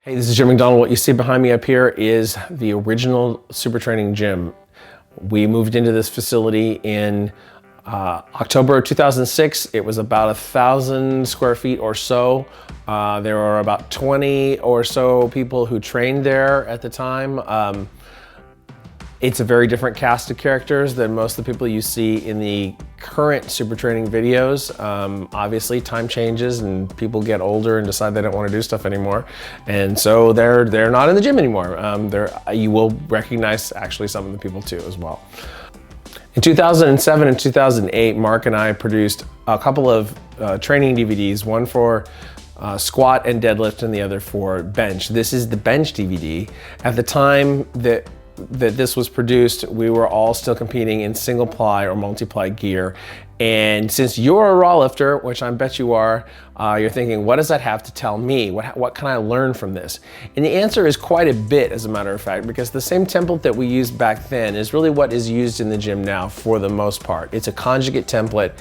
Hey, this is Jim McDonald. What you see behind me up here is the original Super Training gym. We moved into this facility in October of 2006. It was about 1,000 square feet or so. There were about 20 or so people who trained there at the time. It's a very different cast of characters than most of the people you see in the current Super Training videos. Obviously, time changes and people get older and decide they don't want to do stuff anymore. And so they're not in the gym anymore. You will recognize actually some of the people too as well. In 2007 and 2008, Mark and I produced a couple of training DVDs, one for squat and deadlift and the other for bench. This is the bench DVD. At the time that this was produced, we were all still competing in single ply or multi-ply gear. And since you're a raw lifter, which I bet you are, you're thinking, what does that have to tell me? What can I learn from this? And the answer is quite a bit, as a matter of fact, because the same template that we used back then is really what is used in the gym now for the most part. It's a conjugate template.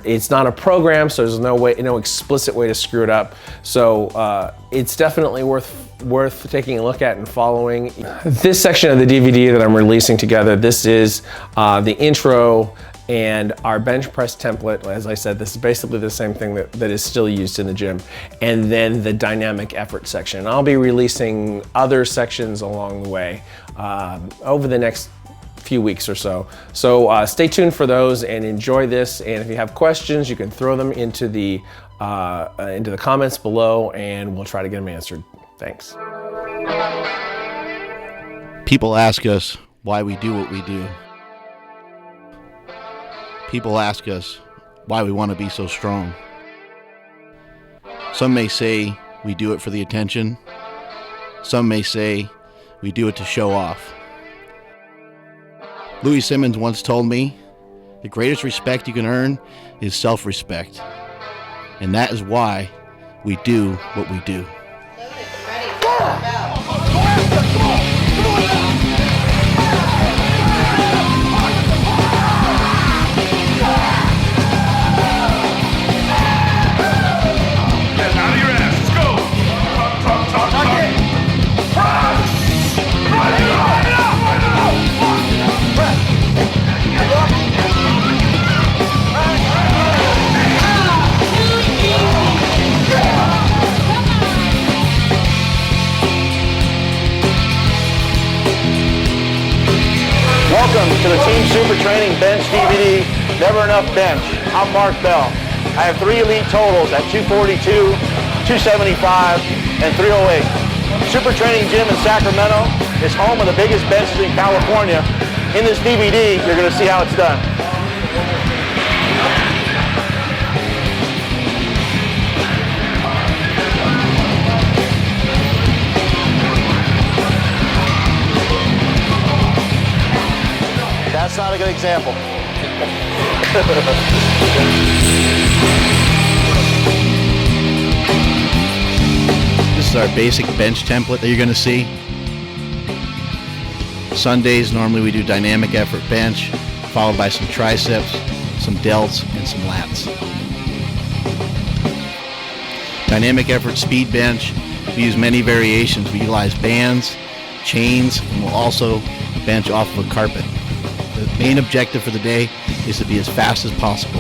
It's not a program, so there's no explicit way to screw it up. So it's definitely worth taking a look at and following. This section of the DVD that I'm releasing together, this is the intro and our bench press template. As I said, this is basically the same thing that is still used in the gym. And then the dynamic effort section. I'll be releasing other sections along the way over the next few weeks or so. So stay tuned for those and enjoy this. And if you have questions, you can throw them into the comments below and we'll try to get them answered. Thanks. People ask us why we do what we do. People ask us why we want to be so strong. Some may say we do it for the attention. Some may say we do it to show off. Louis Simmons once told me, the greatest respect you can earn is self-respect. And that is why we do what we do. Welcome to the Team Super Training Bench DVD, Never Enough Bench. I'm Mark Bell. I have 3 elite totals at 242, 275, and 308. Super Training Gym in Sacramento is home of the biggest benches in California. In this DVD, you're going to see how it's done. That's not a good example. This is our basic bench template that you're going to see. Sundays, normally we do dynamic effort bench, followed by some triceps, some delts, and some lats. Dynamic effort speed bench, we use many variations. We utilize bands, chains, and we'll also bench off of a carpet. The main objective for the day is to be as fast as possible.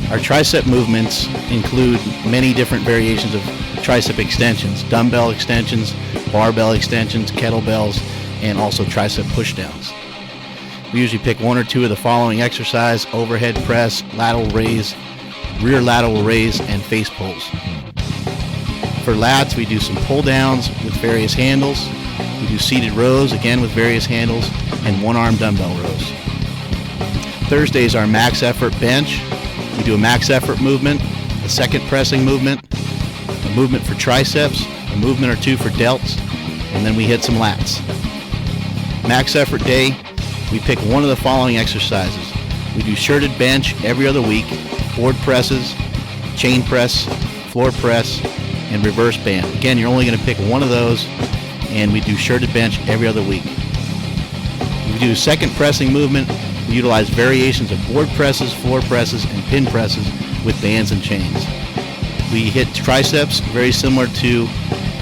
Our tricep movements include many different variations of tricep extensions, dumbbell extensions, barbell extensions, kettlebells, and also tricep pushdowns. We usually pick 1 or 2 of the following exercise: overhead press, lateral raise, rear lateral raise, and face pulls. For lats, we do some pull downs with various handles. We do seated rows, again with various handles, and one-arm dumbbell rows. Thursday is our max effort bench. We do a max effort movement, a second pressing movement, a movement for triceps, a movement or 2 for delts, and then we hit some lats. Max effort day, we pick one of the following exercises. We do shirted bench every other week, board presses, chain press, floor press, and reverse band. Again, you're only going to pick one of those, and we do shirted bench every other week. We do second pressing movement. We utilize variations of board presses, floor presses, and pin presses with bands and chains. We hit triceps, very similar to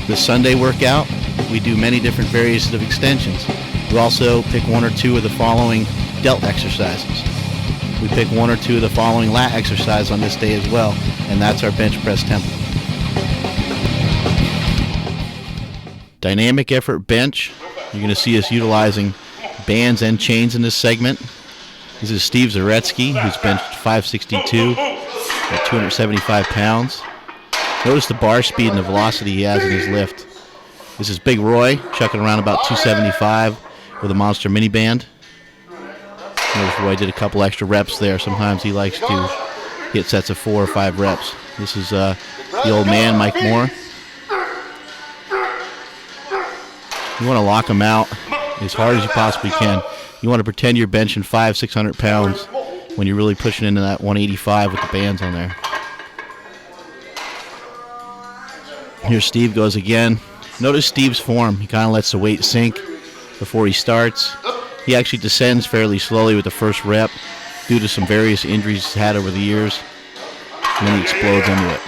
the Sunday workout. We do many different variations of extensions. We also pick one or two of the following delt exercises. We pick one or two of the following lat exercises on this day as well, and that's our bench press template. Dynamic effort bench. You're going to see us utilizing bands and chains in this segment. This is Steve Zaretsky, who's benched 562 at 275 pounds. Notice the bar speed and the velocity he has in his lift. This is Big Roy, chucking around about 275 with a monster mini band. Notice Roy did a couple extra reps there. Sometimes he likes to hit sets of 4 or 5 reps. This is the old man, Mike Moore. You want to lock him out as hard as you possibly can. You want to pretend you're benching 500-600 pounds when you're really pushing into that 185 with the bands on there. Here Steve goes again. Notice Steve's form. He kind of lets the weight sink before he starts. He actually descends fairly slowly with the first rep due to some various injuries he's had over the years. And then he explodes into it.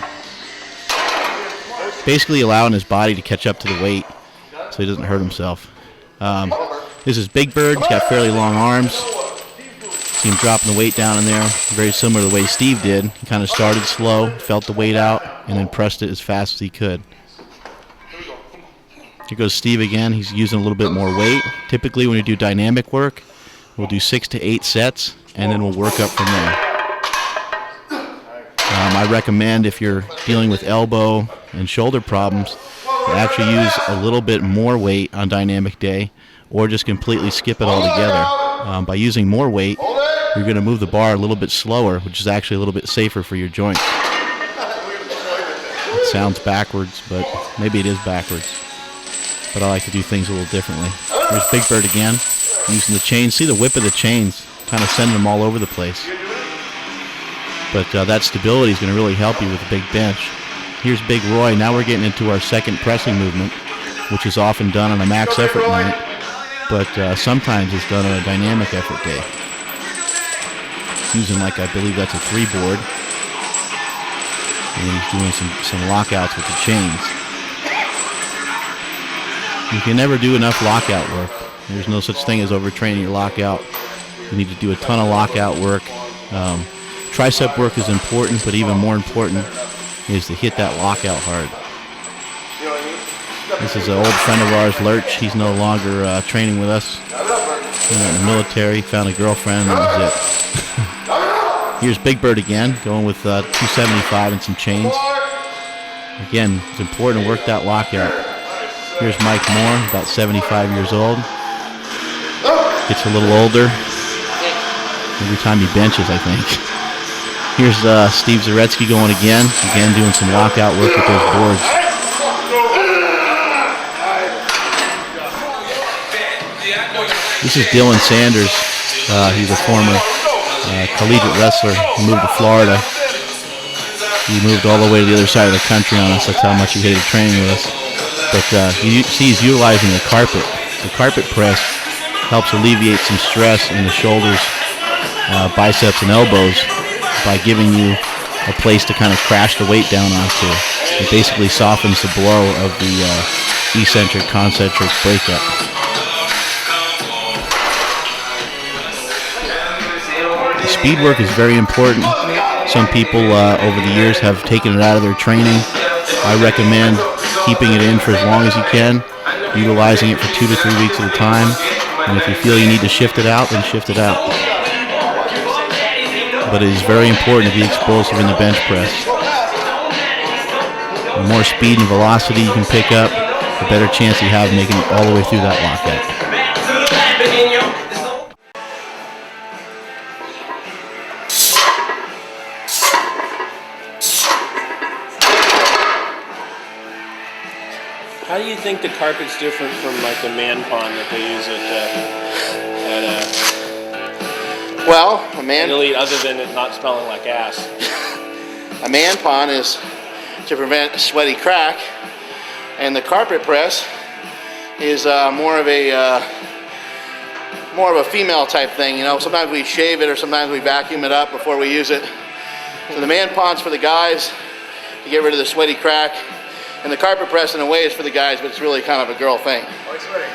Basically allowing his body to catch up to the weight so he doesn't hurt himself. This is Big Bird. He's got fairly long arms. See him dropping the weight down in there. Very similar to the way Steve did. He kind of started slow, felt the weight out, and then pressed it as fast as he could. Here goes Steve again. He's using a little bit more weight. Typically when we do dynamic work, we'll do 6 to 8 sets, and then we'll work up from there. I recommend if you're dealing with elbow and shoulder problems, to actually use a little bit more weight on dynamic day, or just completely skip it altogether. By using more weight, you're going to move the bar a little bit slower, which is actually a little bit safer for your joints. It sounds backwards, but maybe it is backwards. But I like to do things a little differently. There's Big Bird again, using the chains. See the whip of the chains, kind of sending them all over the place. But that stability is going to really help you with a big bench. Here's Big Roy. Now we're getting into our second pressing movement, which is often done on a max effort night, but sometimes it's done on a dynamic effort day. Using, like, I believe that's a 3 board. And then he's doing some lockouts with the chains. You can never do enough lockout work. There's no such thing as overtraining your lockout. You need to do a ton of lockout work. Tricep work is important, but even more important is to hit that lockout hard. This is an old friend of ours, Lurch. He's no longer training with us. He went in the military, found a girlfriend, and that was it. Here's Big Bird again, going with 275 and some chains. Again, it's important to work that lockout. Here's Mike Moore, about 75 years old. Gets a little older every time he benches, I think. Here's Steve Zaretsky going again doing some lockout work with those boards. This is Dylan Sanders. He's a former collegiate wrestler. He moved to Florida. He moved all the way to the other side of the country on us. That's how much he hated training with us. But you see he's utilizing the carpet. The carpet press helps alleviate some stress in the shoulders, biceps, and elbows by giving you a place to kind of crash the weight down onto. It basically softens the blow of the eccentric concentric breakup. The speed work is very important. Some people over the years have taken it out of their training. I recommend keeping it in for as long as you can, utilizing it for 2 to 3 weeks at a time, and if you feel you need to shift it out, then shift it out. But it is very important to be explosive in the bench press. The more speed and velocity you can pick up, the better chance you have of making it all the way through that lockout. How do you think the carpet's different from like the man pond that they use Well, a man Elite, other than it not smelling like ass? A man pond is to prevent sweaty crack, and the carpet press is more of a female type thing. You know, sometimes we shave it or sometimes we vacuum it up before we use it. So the man pond's for the guys. to get rid of the sweaty crack. And the carpet press in a way is for the guys, but it's really kind of a girl thing. Why sweating?